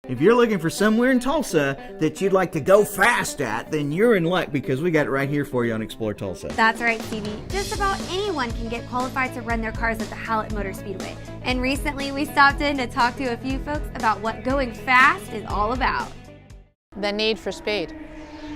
If you're looking for somewhere in Tulsa that you'd like to go fast at, then you're in luck because we got it right here for you on Explore Tulsa. That's right, Stevie. Just about anyone can get qualified to run their cars at the Hallett Motor Speedway. And recently we stopped in to talk to a few folks about what going fast is all about. The need for speed.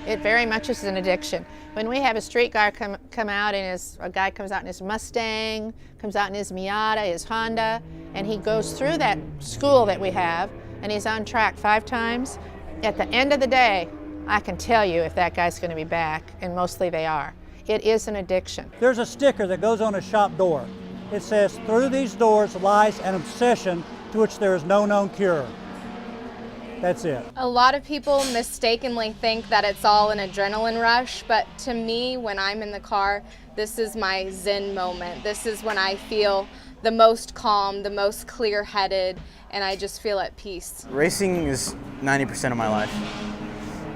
It very much is an addiction. When we have a street guy come out and a guy comes out in his Mustang, comes out in his Miata, his Honda, and he goes through that school that we have, and he's on track 5 times, at the end of the day, I can tell you if that guy's going to be back, and mostly they are. It is an addiction. There's a sticker that goes on a shop door. It says, "Through these doors lies an obsession to which there is no known cure." That's it. A lot of people mistakenly think that it's all an adrenaline rush, but to me, when I'm in the car, this is my zen moment. This is when I feel the most calm, the most clear-headed, and I just feel at peace. Racing is 90% of my life.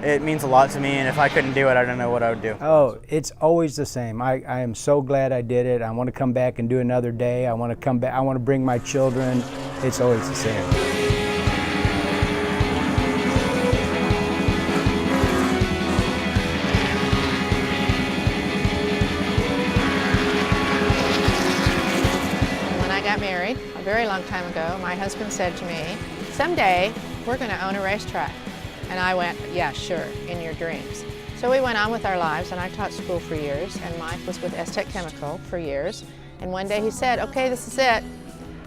It means a lot to me, and if I couldn't do it, I don't know what I would do. Oh, it's always the same. I am so glad I did it. I want to come back and do another day. I want to come back. I want to bring my children. It's always the same. Married a very long time ago, my husband said to me, "Someday we're going to own a racetrack." And I went, "Yeah, sure, in your dreams." So we went on with our lives, and I taught school for years, and Mike was with Aztec Chemical for years. And one day he said, "Okay, this is it."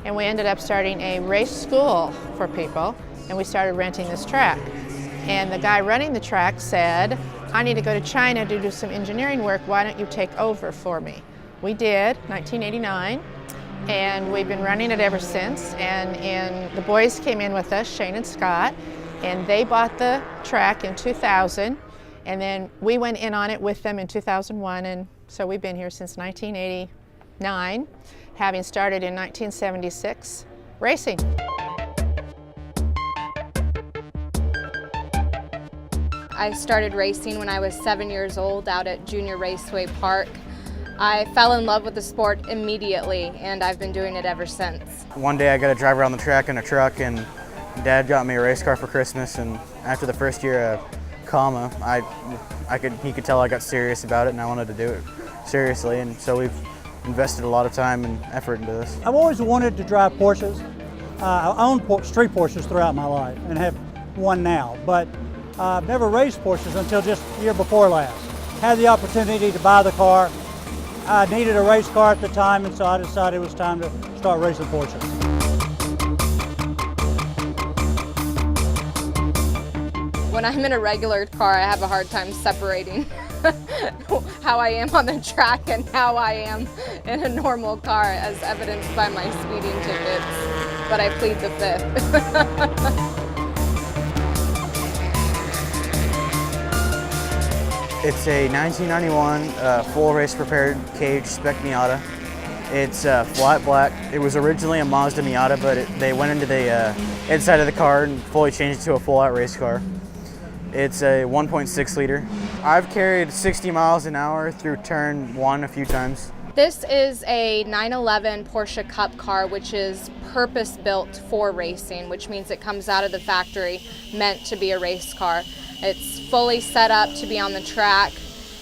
And we ended up starting a race school for people, and we started renting this track. And the guy running the track said, "I need to go to China to do some engineering work. Why don't you take over for me?" We did, 1989. And we've been running it ever since. And the boys came in with us, Shane and Scott, and they bought the track in 2000. And then we went in on it with them in 2001. And so we've been here since 1989, having started in 1976 racing. I started racing when I was 7 years old out at Junior Raceway Park. I fell in love with the sport immediately, and I've been doing it ever since. One day I got to drive around the track in a truck, and Dad got me a race car for Christmas, and after the first year of coma, he could tell I got serious about it, and I wanted to do it seriously, and so we've invested a lot of time and effort into this. I've always wanted to drive Porsches. I own street Porsches throughout my life and have one now, but I've never raced Porsches until just the year before last. Had the opportunity to buy the car. I needed a race car at the time, and so I decided it was time to start racing Porsches. When I'm in a regular car, I have a hard time separating how I am on the track and how I am in a normal car, as evidenced by my speeding tickets, but I plead the fifth. It's a 1991 full race prepared cage spec Miata. It's flat black. It was originally a Mazda Miata, but they went into the inside of the car and fully changed it to a full out race car. It's a 1.6 liter. I've carried 60 miles an hour through turn 1 a few times. This is a 911 Porsche Cup car, which is purpose-built for racing, which means it comes out of the factory meant to be a race car. It's fully set up to be on the track,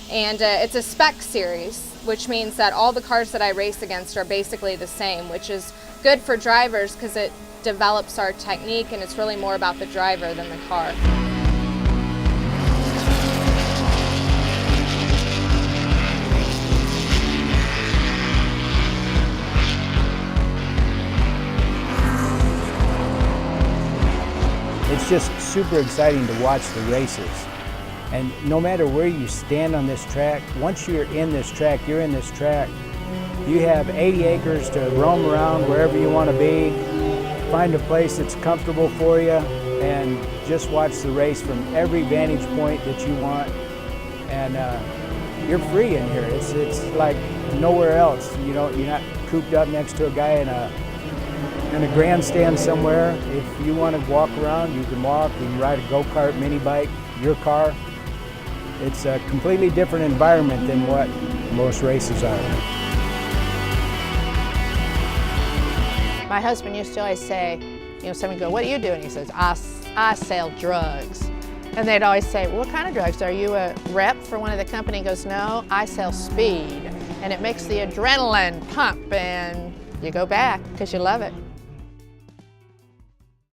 and it's a spec series, which means that all the cars that I race against are basically the same, which is good for drivers because it develops our technique, and it's really more about the driver than the car. It's just super exciting to watch the races. And no matter where you stand on this track, once you're in this track, you're in this track. You have 80 acres to roam around wherever you want to be, find a place that's comfortable for you, and just watch the race from every vantage point that you want. And you're free in here. It's like nowhere else. You know, you're not cooped up next to a guy in a grandstand somewhere. If you want to walk around, you can walk. You can ride a go-kart, mini bike, your car. It's a completely different environment than what most races are. My husband used to always say, you know, someone would go, "What are you doing?" He says, "Us." I sell drugs. And they'd always say, well, what kind of drugs? Are you a rep for one of the company? He goes, no, I sell speed. And it makes the adrenaline pump and you go back because you love it.